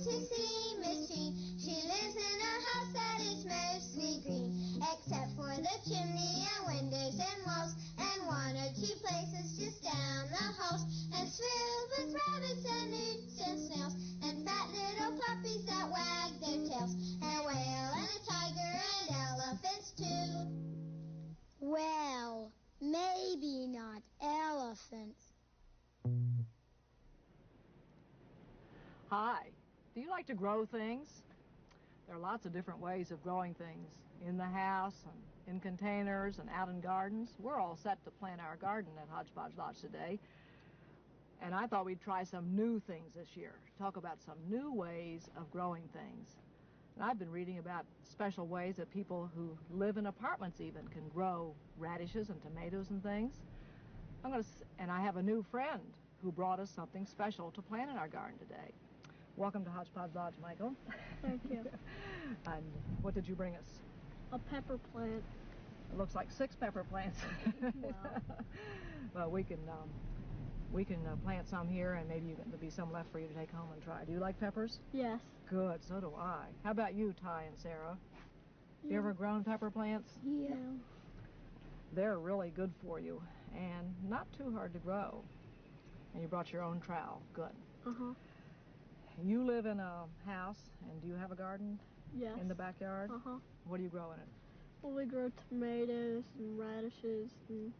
to see Miss Jean. She lives in a house that is mostly green, except for the chimney and windows and walls, and one or two places just down the halls, and it's filled with rabbits and newts and snails, and fat little puppies that wag their tails, and a whale and a tiger and elephants too. Well, maybe not elephants. Hi, do you like to grow things? There are lots of different ways of growing things in the house and in containers and out in gardens. We're all set to plant our garden at Hodge Podge Lodge today, and I thought we'd try some new things this year, talk about some new ways of growing things. And I've been reading about special ways that people who live in apartments even can grow radishes and tomatoes and things. And I have a new friend who brought us something special to plant in our garden today. Welcome to Hodge Podge Lodge, Michael. Thank you. And what did you bring us? A pepper plant. It looks like 6 pepper plants. Wow. Well, we can plant some here, and maybe there'll be some left for you to take home and try. Do you like peppers? Yes. Good, so do I. How about you, Ty and Sarah? Yeah. You ever grown pepper plants? Yeah. They're really good for you and not too hard to grow. And you brought your own trowel. Good. Uh-huh. You live in a house, and do you have a garden? Yes. In the backyard? Uh-huh. What do you grow in it? Well, we grow tomatoes and radishes and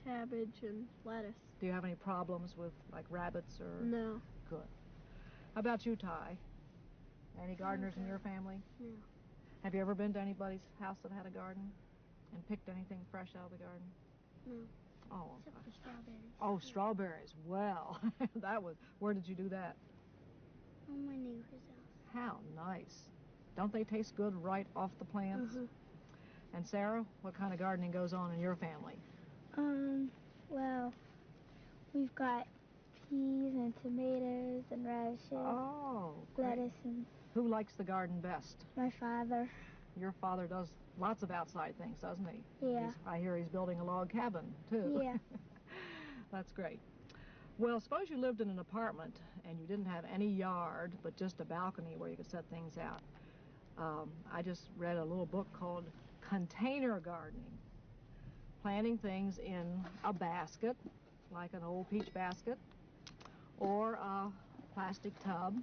cabbage and lettuce. Do you have any problems with, like, rabbits or? No. Good. How about you, Ty? Any gardeners in your family? Yeah. Have you ever been to anybody's house that had a garden and picked anything fresh out of the garden? No. Oh, Except for strawberries. oh, strawberries. Well, where did you do that? On my neighbor's house. How nice. Don't they taste good right off the plants? Mm-hmm. And Sarah, what kind of gardening goes on in your family? Well, we've got peas and tomatoes and radishes. Oh, great. Lettuce and... Who likes the garden best? My father. Your father does lots of outside things, doesn't he? Yeah. I hear he's building a log cabin, too. Yeah. That's great. Well, suppose you lived in an apartment and you didn't have any yard, but just a balcony where you could set things out. I just read a little book called Container Gardening. Planting things in a basket, like an old peach basket, or a plastic tub.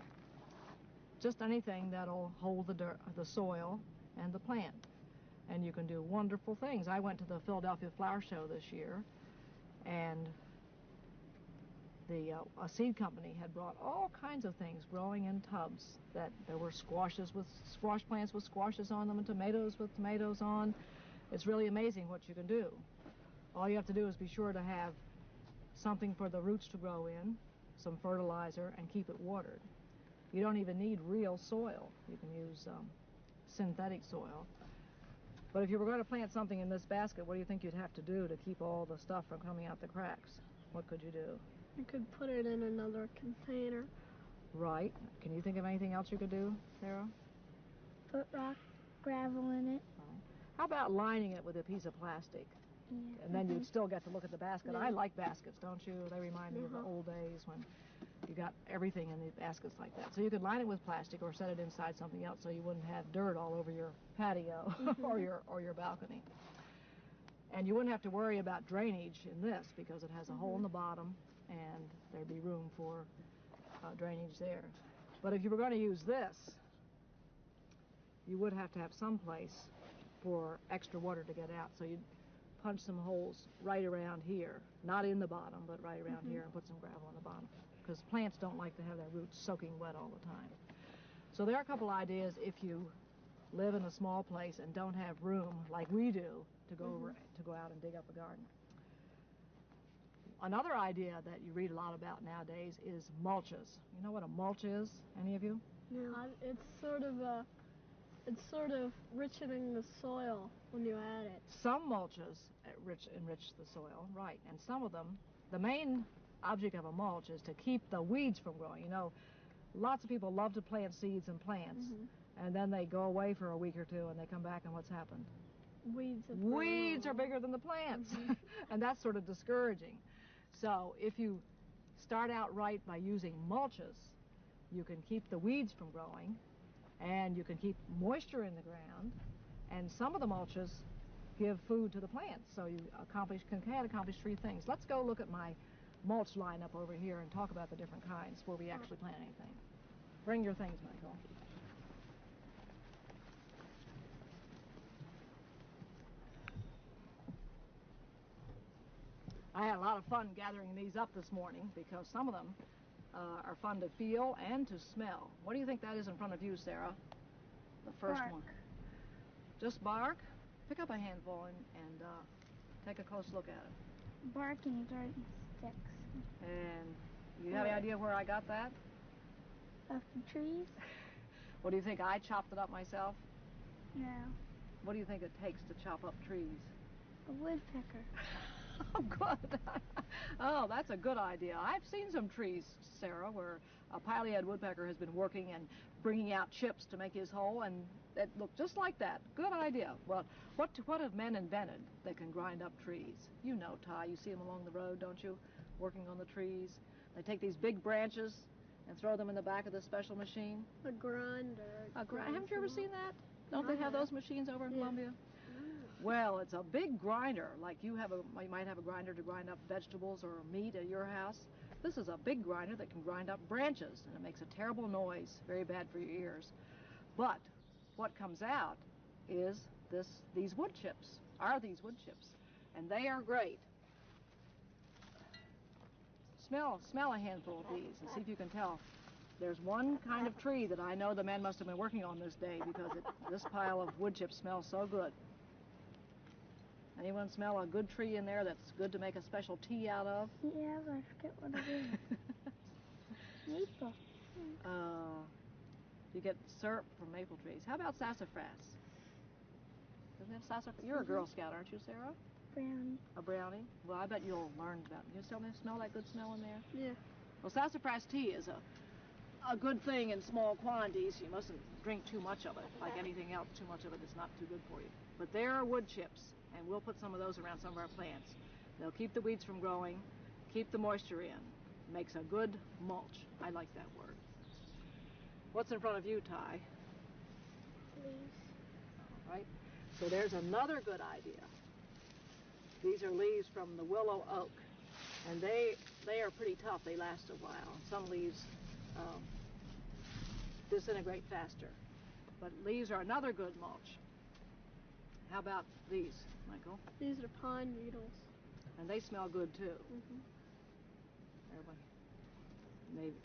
Just anything that'll hold the soil and the plant. And you can do wonderful things. I went to the Philadelphia Flower Show this year, and a seed company had brought all kinds of things growing in tubs. That there were squash plants with squashes on them and tomatoes with tomatoes on. It's really amazing what you can do. All you have to do is be sure to have something for the roots to grow in, some fertilizer, and keep it watered. You don't even need real soil. You can use synthetic soil. But if you were going to plant something in this basket, what do you think you'd have to do to keep all the stuff from coming out the cracks? What could you do? You could put it in another container. Right. Can you think of anything else you could do, Sarah? Put rock, gravel in it. Right. How about lining it with a piece of plastic? Yeah. And then you'd still get to look at the basket. Yeah. I like baskets, don't you? They remind me of the Uh-huh. old days when you got everything in the baskets like that. So you could line it with plastic or set it inside something else so you wouldn't have dirt all over your patio or your balcony. And you wouldn't have to worry about drainage in this because it has a hole in the bottom and there'd be room for drainage there. But if you were going to use this, you would have to have some place for extra water to get out. So you'd punch some holes right around here, not in the bottom, but right around here, and put some gravel in the bottom, because plants don't like to have their roots soaking wet all the time. So there are a couple ideas if you live in a small place and don't have room like we do to go out and dig up a garden. Another idea that you read a lot about nowadays is mulches. You know what a mulch is? Any of you? No. It's sort of richening the soil when you add it. Some mulches enrich the soil, right, and some of them, the main object of a mulch is to keep the weeds from growing. You know, lots of people love to plant seeds and plants, and then they go away for a week or two and they come back and what's happened? Weeds Weeds are bigger than the plants, and that's sort of discouraging. So if you start out right by using mulches, you can keep the weeds from growing, and you can keep moisture in the ground, and some of the mulches give food to the plants, so you can accomplish three things. Let's go look at my mulch lineup over here and talk about the different kinds before we actually plant anything. Bring your things, Michael. I had a lot of fun gathering these up this morning because some of them are fun to feel and to smell. What do you think that is in front of you, Sarah? The first Bark. one. Just bark? Pick up a handful and take a close look at it. Bark and dirt and sticks. And you have any idea where I got that? Off the trees? What do you think? I chopped it up myself? No. What do you think it takes to chop up trees? A woodpecker. Oh, good. Oh, that's a good idea. I've seen some trees, Sarah, where a pileated woodpecker has been working and bringing out chips to make his hole, and it looked just like that. Good idea. Well, what have men invented that can grind up trees? You know, Ty, you see them along the road, don't you? Working on the trees. They take these big branches and throw them in the back of this special machine. A grinder. Haven't you ever seen that? Don't they have those machines over in Columbia? Well, it's a big grinder, like you might have a grinder to grind up vegetables or meat at your house. This is a big grinder that can grind up branches, and it makes a terrible noise, very bad for your ears. But what comes out is these wood chips, and they are great. Smell a handful of these and see if you can tell. There's one kind of tree that I know the man must have been working on this day because this pile of wood chips smells so good. Anyone smell a good tree in there that's good to make a special tea out of? Yeah, but I forget what it is. Maple. You get syrup from maple trees. How about sassafras? Doesn't it have sassafras? You're a Girl Scout, aren't you, Sarah? Brownie. A brownie? Well, I bet you'll learn about it. You smell that good smell in there? Yeah. Well, sassafras tea is a good thing in small quantities. You mustn't drink too much of it. Like anything else, too much of it is not too good for you. But there are wood chips, and we'll put some of those around some of our plants. They'll keep the weeds from growing, keep the moisture in. Makes a good mulch. I like that word. What's in front of you, Ty? Leaves. All right. So there's another good idea. These are leaves from the willow oak, and they are pretty tough. They last a while. Some leaves disintegrate faster, but leaves are another good mulch. How about these, Michael? These are pine needles. And they smell good too. Mm-hmm.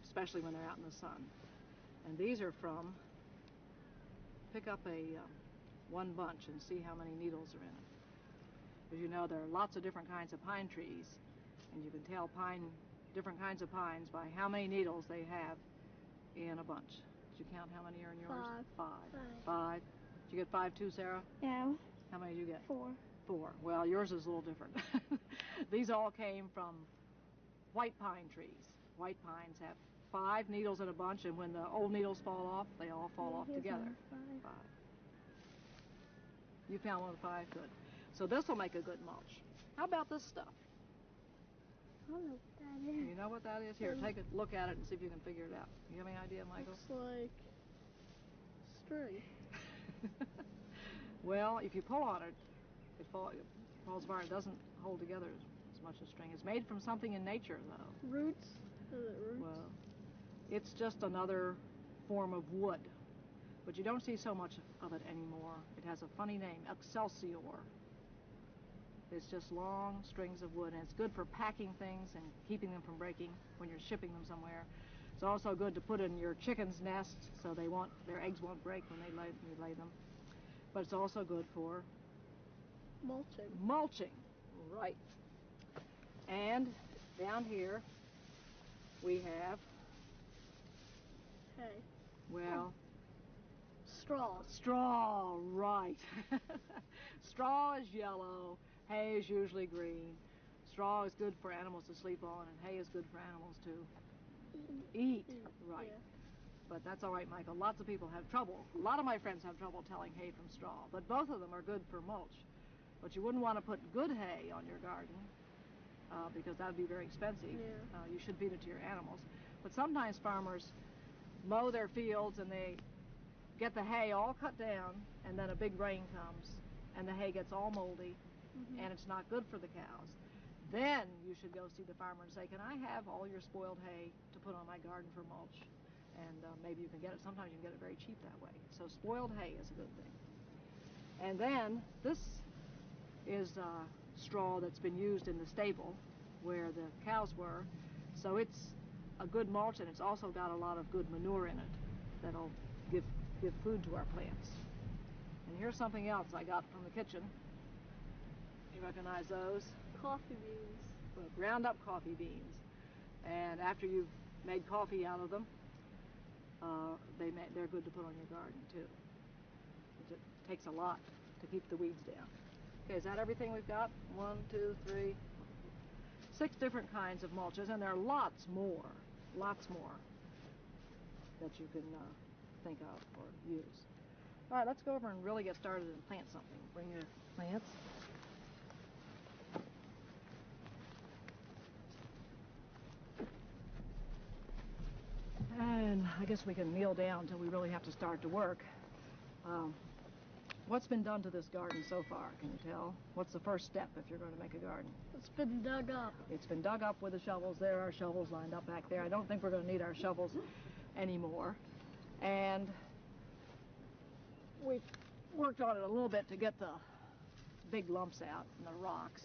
Especially when they're out in the sun. And these are from. Pick up one bunch and see how many needles are in it. As you know, there are lots of different kinds of pine trees, and you can tell different kinds of pines by how many needles they have in a bunch. Did you count how many are in yours? Five. Did you get 5 too, Sarah? No. How many did you get? 4. 4. Well, yours is a little different. These all came from white pine trees. White pines have 5 needles in a bunch, and when the old needles fall off, they all fall off together. 5. You found one of the 5? Good. So this will make a good mulch. How about this stuff? I don't know what that is. You know what that is? Here, take a look at it and see if you can figure it out. You have any idea, Michael? Looks like string. Well, if you pull on it, it falls apart. It doesn't hold together as much as string. It's made from something in nature, though. Roots? Is it roots? Well, it's just another form of wood. But you don't see so much of it anymore. It has a funny name, excelsior. It's just long strings of wood, and it's good for packing things and keeping them from breaking when you're shipping them somewhere. It's also good to put in your chicken's nest so their eggs won't break when you lay them. But it's also good for mulching, right. And down here we have, hay. Well, Straw, right. Straw is yellow, hay is usually green. Straw is good for animals to sleep on, and hay is good for animals to eat. Right. Yeah. But that's all right, Michael. Lots of people have trouble. A lot of my friends have trouble telling hay from straw, but both of them are good for mulch. But you wouldn't want to put good hay on your garden because that would be very expensive. Yeah. You should feed it to your animals. But sometimes farmers mow their fields and they get the hay all cut down, and then a big rain comes and the hay gets all moldy and it's not good for the cows, then you should go see the farmer and say, can I have all your spoiled hay to put on my garden for mulch? And maybe you can get it, sometimes you can get it very cheap that way. So spoiled hay is a good thing. And then this is straw that's been used in the stable where the cows were, so it's a good mulch, and it's also got a lot of good manure in it that'll give food to our plants. And here's something else I got from the kitchen. You recognize those? Coffee beans. Well, ground up coffee beans. And after you've made coffee out of them, they're good to put on your garden too. It takes a lot to keep the weeds down. Okay, is that everything we've got? 1, 2, 3, 6 different kinds of mulches, and there are lots more that you can think of or use. All right, let's go over and really get started and plant something. Bring your plants. And I guess we can kneel down until we really have to start to work. What's been done to this garden so far, can you tell? What's the first step if you're going to make a garden? It's been dug up. It's been dug up with the shovels. There are shovels lined up back there. I don't think we're going to need our shovels anymore. And we've worked on it a little bit to get the big lumps out and the rocks.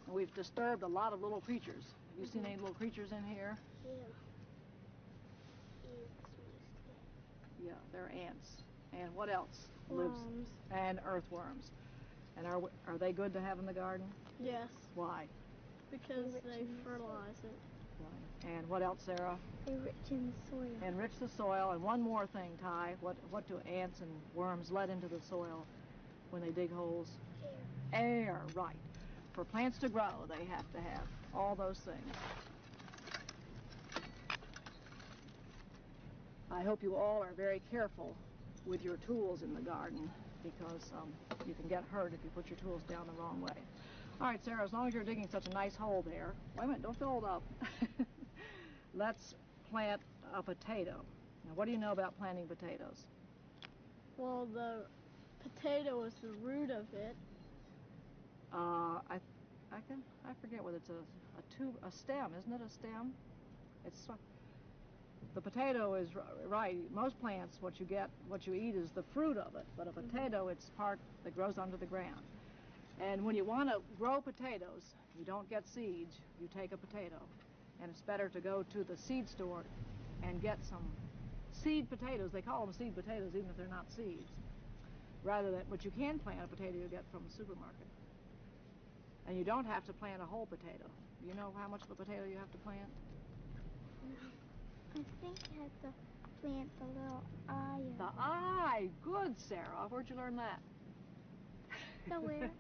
And we've disturbed a lot of little creatures. Have you seen any little creatures in here? Yeah. Yeah, they're ants. And what else Worms. lives? And earthworms. And are they good to have in the garden? Yes, Why? because they fertilize it. Why? And what else, Sarah? Enrich in the soil. Enrich the soil. And one more thing, Ty. What do ants and worms let into the soil when they dig holes? Air. Air, right. For plants to grow, they have to have all those things. I hope you all are very careful with your tools in the garden, because you can get hurt if you put your tools down the wrong way. All right, Sarah, as long as you're digging such a nice hole there, wait a minute, don't fill it up. Let's plant a potato. Now, what do you know about planting potatoes? Well, the potato is the root of it. I forget whether it's a stem, isn't it a stem? It's the potato is right. Most plants, what you eat is the fruit of it, but a potato, it's part that grows under the ground. And when you want to grow potatoes, you don't get seeds, you take a potato. And it's better to go to the seed store and get some seed potatoes. They call them seed potatoes even if they're not seeds. But you can plant a potato you get from the supermarket. And you don't have to plant a whole potato. Do you know how much of a potato you have to plant? No. I think you have to plant the little eye. The eye! Good, Sarah. Where'd you learn that? Nowhere.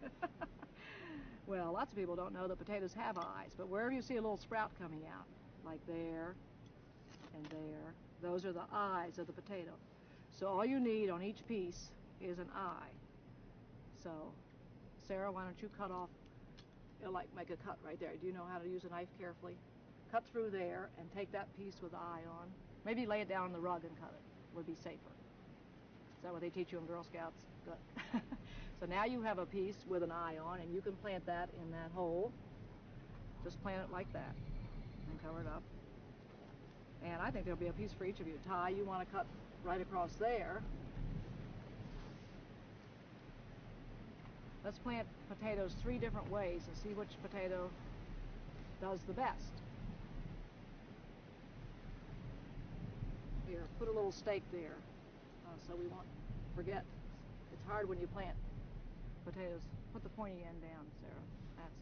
Well, lots of people don't know that potatoes have eyes, but wherever you see a little sprout coming out, like there and there, those are the eyes of the potato. So all you need on each piece is an eye. So, Sarah, why don't you cut off, make a cut right there. Do you know how to use a knife carefully? Cut through there and take that piece with the eye on. Maybe lay it down on the rug and cut it. Would be safer. Is that what they teach you in Girl Scouts? Good. So now you have a piece with an eye on, and you can plant that in that hole. Just plant it like that and cover it up. And I think there'll be a piece for each of you. Ty, you want to cut right across there. Let's plant potatoes 3 different ways and see which potato does the best. Here, put a little stake there so we won't forget. It's hard when you plant potatoes. Put the pointy end down, Sarah. That's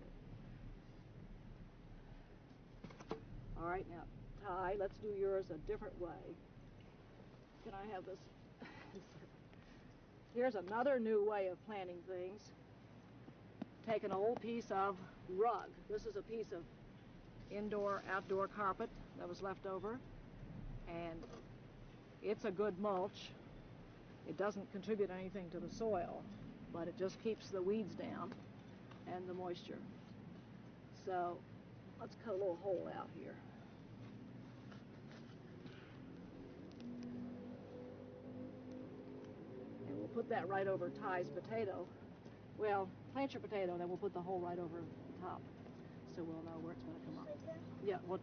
it. All right, now, Ty, let's do yours a different way. Can I have this? Here's another new way of planting things. Take an old piece of rug. This is a piece of indoor-outdoor carpet that was left over, and it's a good mulch. It doesn't contribute anything to the soil, but it just keeps the weeds down and the moisture. So let's cut a little hole out here. put that right over Ty's potato. Well, plant your potato, then we'll put the hole right over the top, so we'll know where it's going to come up. Yeah, well,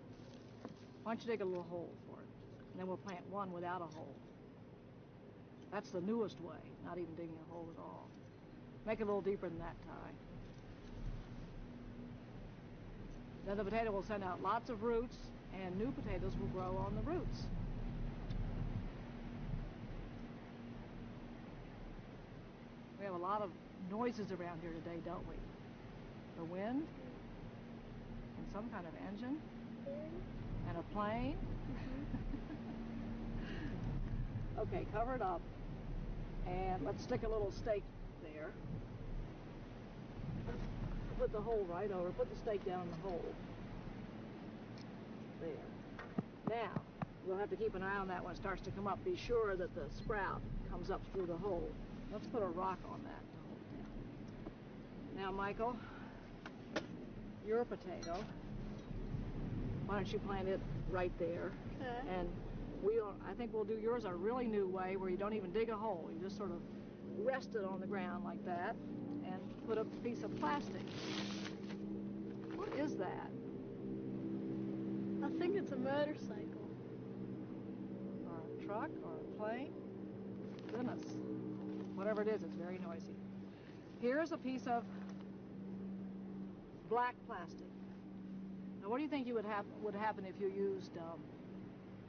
why don't you dig a little hole for it, and then we'll plant one without a hole. That's the newest way, not even digging a hole at all. Make it a little deeper than that, Ty. Then the potato will send out lots of roots, and new potatoes will grow on the roots. We have a lot of noises around here today, don't we? The wind, and some kind of engine, and a plane. Okay, cover it up, and let's stick a little stake there. Put the hole right over, put the stake down in the hole. There. Now, we'll have to keep an eye on that when it starts to come up. Be sure that the sprout comes up through the hole. Let's put a rock on that to hold it down. Now, Michael, your potato, why don't you plant it right there? Okay. And I think we'll do yours a really new way where you don't even dig a hole. You just sort of rest it on the ground like that and put a piece of plastic. What is that? I think it's a motorcycle. Or a truck or a plane? Goodness. Whatever it is, it's very noisy. Here's a piece of black plastic. Now, what do you think would happen if you used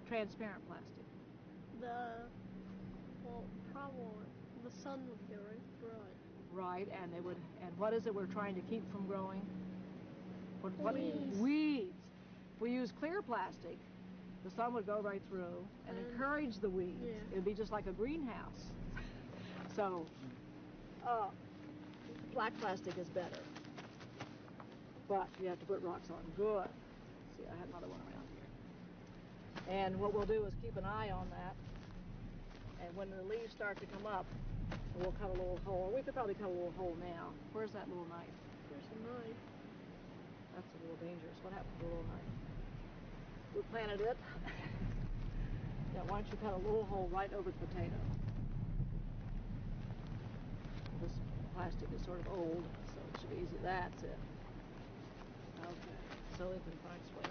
transparent plastic? Probably the sun would go right through it. Right, and what is it we're trying to keep from growing? Weeds. Weeds. If we use clear plastic, the sun would go right through and encourage the weeds. Yeah. It'd be just like a greenhouse. So, black plastic is better. But you have to put rocks on. Good. See, I had another one around here. And what we'll do is keep an eye on that. And when the leaves start to come up, we'll cut a little hole. We could probably cut a little hole now. Where's that little knife? There's a knife. That's a little dangerous. What happened to the little knife? We planted it. Now, why don't you cut a little hole right over the potato? This plastic is sort of old, so it should be easy. That's it. Okay, so it can find its way.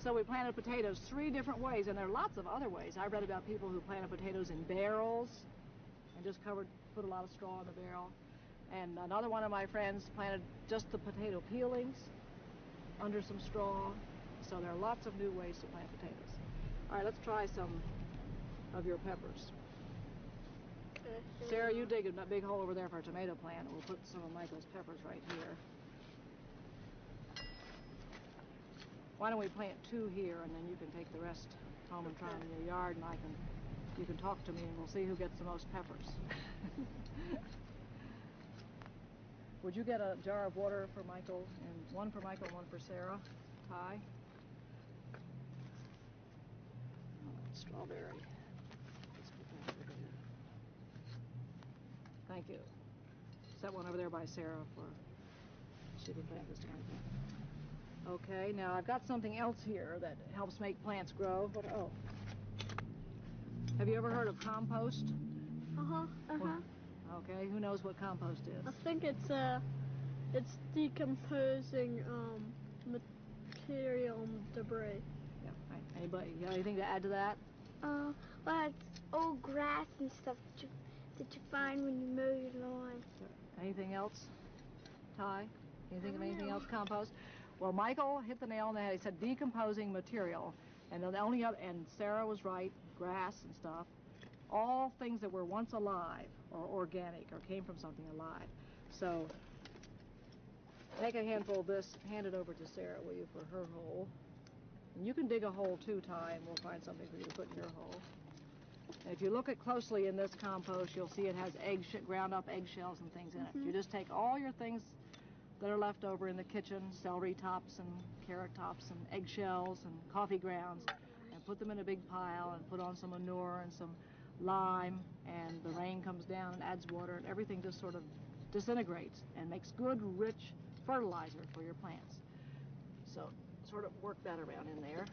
So we planted potatoes 3 different ways, and there are lots of other ways. I read about people who planted potatoes in barrels and just put a lot of straw in the barrel. And another one of my friends planted just the potato peelings under some straw. So there are lots of new ways to plant potatoes. All right, let's try some of your peppers. Okay. Sarah, you dig a big hole over there for a tomato plant, and we'll put some of Michael's peppers right here. Why don't we plant 2 here, and then you can take the rest home and try them in your yard, and you can talk to me, and we'll see who gets the most peppers. Would you get a jar of water for Michael, and 1 for Michael and 1 for Sarah? Ty? Strawberry. Let's put that over there. Thank you. Set one over there by Sarah for she can plant this kind of thing. Okay, now I've got something else here that helps make plants grow. Have you ever heard of compost? Okay, who knows what compost is? I think it's decomposing material and debris. Yeah. Right. Anybody got anything to add to that? Well, it's old grass and stuff that you find when you mow your lawn. Anything else? Ty? Can you think of anything else? Compost? Well, Michael hit the nail on the head. He said decomposing material, and and Sarah was right. Grass and stuff, all things that were once alive or organic or came from something alive. So take a handful of this, hand it over to Sarah, will you, for her hole. And you can dig a hole too, Ty, and we'll find something for you to put in your hole. And if you look at closely in this compost, you'll see it has ground up eggshells and things in it. You just take all your things that are left over in the kitchen, celery tops and carrot tops and eggshells and coffee grounds, and put them in a big pile and put on some manure and some lime, and the rain comes down and adds water, and everything just sort of disintegrates and makes good, rich fertilizer for your plants. So sort of work that around in there.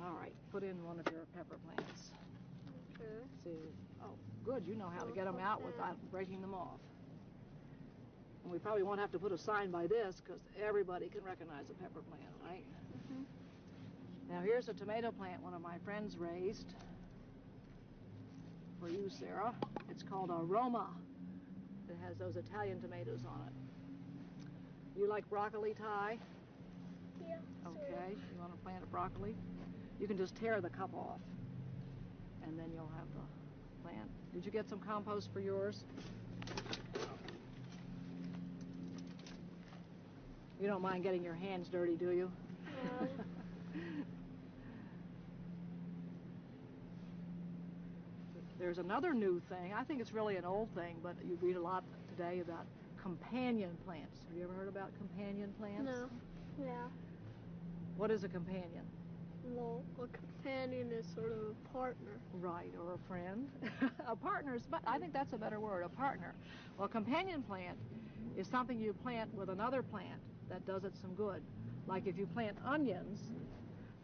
All right, put in one of your pepper plants. Okay. See, oh, good, you know how to get them out without breaking them off. And we probably won't have to put a sign by this because everybody can recognize a pepper plant, right? Mm-hmm. Now here's a tomato plant one of my friends raised for you, Sarah. It's called a Roma. It has those Italian tomatoes on it. You like broccoli, Ty? Yeah. Okay, you want to plant a broccoli? You can just tear the cup off and then you'll have the plant. Did you get some compost for yours? You don't mind getting your hands dirty, do you? No. There's another new thing. I think it's really an old thing, but you read a lot today about companion plants. Have you ever heard about companion plants? No. Yeah. What is a companion? Well, a companion is sort of a partner. Right, or a friend. A partner, but I think that's a better word, a partner. Well, a companion plant is something you plant with another plant that does it some good. Like if you plant onions,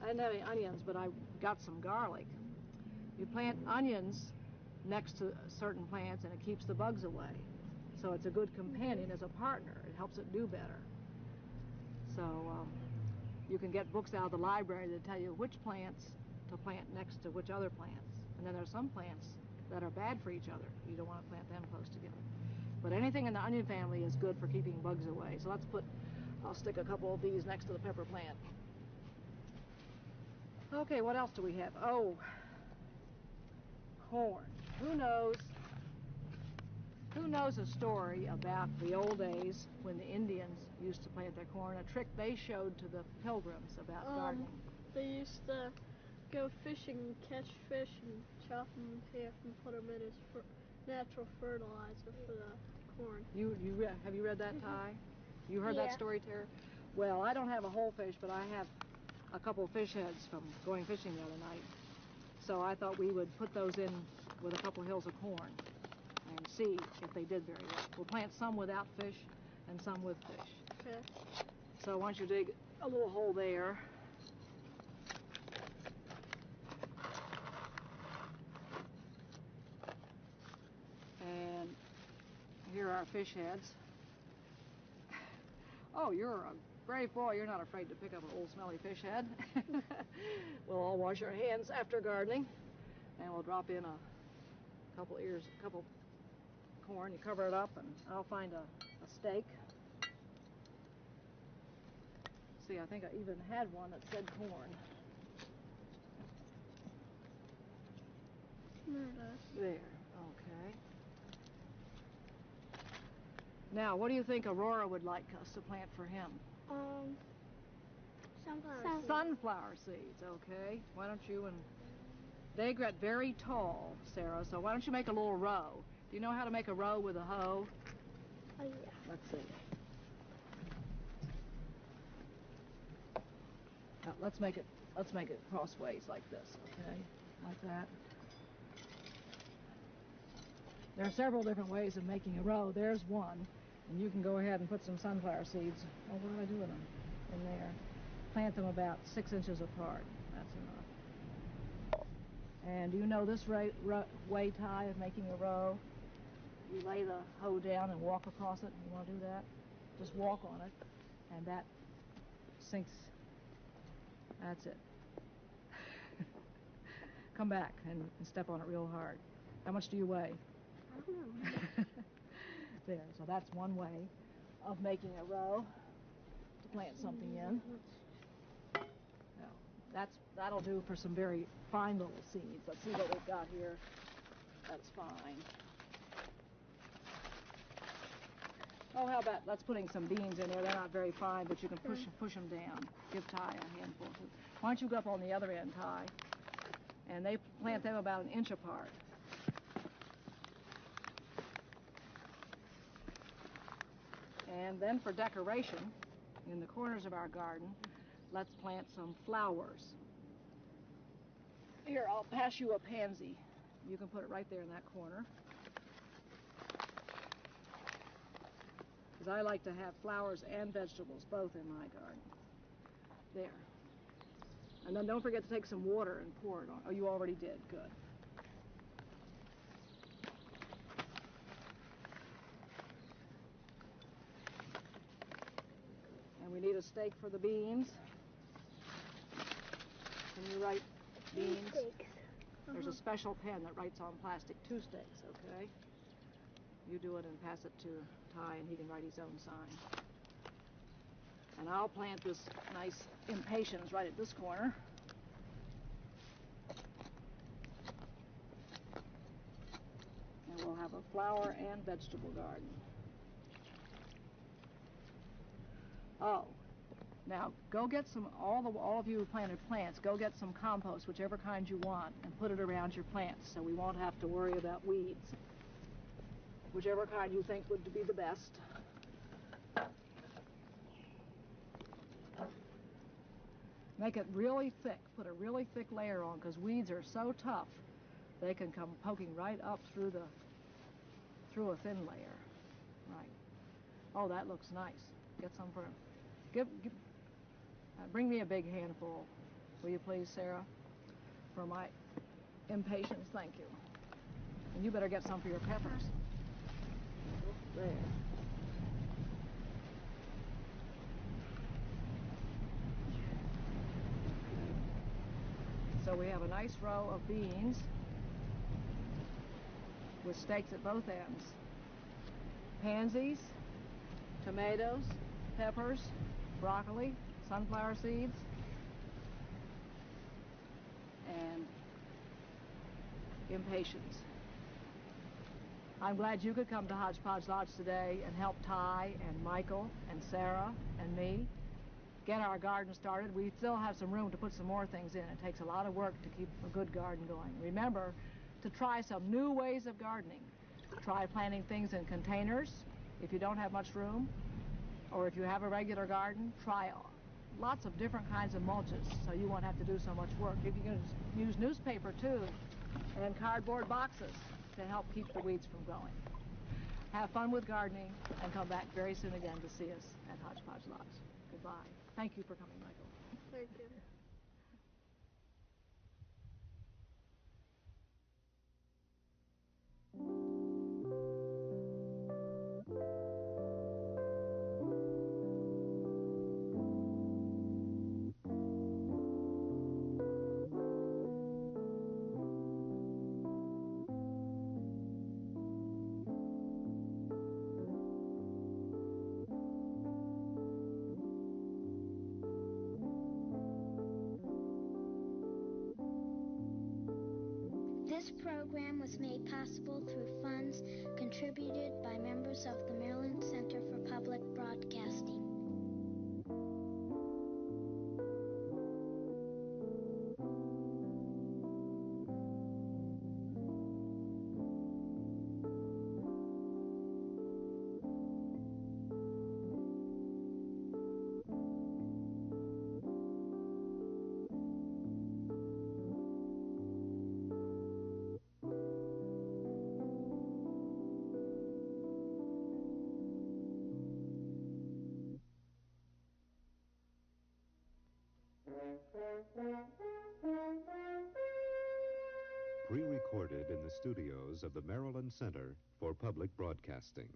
I didn't have any onions, but I got some garlic. You plant onions next to certain plants and it keeps the bugs away. So it's a good companion as a partner. It helps it do better. So you can get books out of the library that tell you which plants to plant next to which other plants. And then there's some plants that are bad for each other. You don't want to plant them close together. But anything in the onion family is good for keeping bugs away. So I'll stick a couple of these next to the pepper plant. Okay, what else do we have? Oh, corn. Who knows a story about the old days when the Indians used to plant their corn, a trick they showed to the pilgrims about gardening? They used to go fishing, catch fish, and chop them in half and put them in as natural fertilizer for the corn. Have you read that, Ty? You heard that story, Tara? Well, I don't have a whole fish, but I have a couple of fish heads from going fishing the other night. So I thought we would put those in with a couple hills of corn and see if they did very well. We'll plant some without fish and some with fish. Okay. So once you dig a little hole there, and here are our fish heads. Oh, you're a brave boy. You're not afraid to pick up an old smelly fish head. We'll all wash our hands after gardening, and we'll drop in a couple corn. You cover it up, and I'll find a stake. See, I think I even had one that said corn. There it is. There, okay. Now, what do you think Aurora would like us to plant for him? Sunflower seeds, okay. Why don't you, and they get very tall, Sarah, so why don't you make a little row? Do you know how to make a row with a hoe? Oh, yeah. Let's see. Now, let's make it crossways like this, okay? Like that. There are several different ways of making a row. There's one, and you can go ahead and put some sunflower seeds. Oh, what did I do with them? In there. Plant them about 6 inches apart. That's enough. And do you know this way, Ty, of making a row? You lay the hoe down and walk across it. You want to do that? Just walk on it, and that sinks. That's it. Come back and step on it real hard. How much do you weigh? I don't know. There, so that's one way of making a row to plant something in. Now, that'll do for some very fine little seeds. Let's see what we've got here. That's fine. Oh, how about let's putting some beans in there. They're not very fine, but you can push them down. Give Ty a handful too. Why don't you go up on the other end, Ty? And they plant them about 1 inch apart. And then for decoration, in the corners of our garden, let's plant some flowers. Here, I'll pass you a pansy. You can put it right there in that corner. Because I like to have flowers and vegetables both in my garden. There. And then don't forget to take some water and pour it on. Oh, you already did. Good. need a stake for the beans. Can you write beans? Stakes. There's a special pen that writes on plastic 2 stakes, okay? You do it and pass it to Ty, and he can write his own sign. And I'll plant this nice impatiens right at this corner. And we'll have a flower and vegetable garden. Oh, now go get some, all of you who planted plants, go get some compost, whichever kind you want, and put it around your plants so we won't have to worry about weeds. Whichever kind you think would be the best. Make it really thick. Put a really thick layer on, because weeds are so tough they can come poking right up through a thin layer. Right. Oh, that looks nice. Get some for. Bring me a big handful, will you please, Sarah, for my impatiens. Thank you. And you better get some for your peppers. There. So we have a nice row of beans with stakes at both ends. Pansies, tomatoes, peppers, broccoli, sunflower seeds, and impatiens. I'm glad you could come to Hodge Podge Lodge today and help Ty and Michael and Sarah and me get our garden started. We still have some room to put some more things in. It takes a lot of work to keep a good garden going. Remember to try some new ways of gardening. Try planting things in containers if you don't have much room, or if you have a regular garden, try lots of different kinds of mulches so you won't have to do so much work. You can use newspaper too, and cardboard boxes to help keep the weeds from growing. Have fun with gardening and come back very soon again to see us at Hodge Podge Lodge. Goodbye. Thank you for coming, Michael. Thank you. This program was made possible through funds contributed by members of the Maryland Center for Public Broadcasting. Pre-recorded in the studios of the Maryland Center for Public Broadcasting.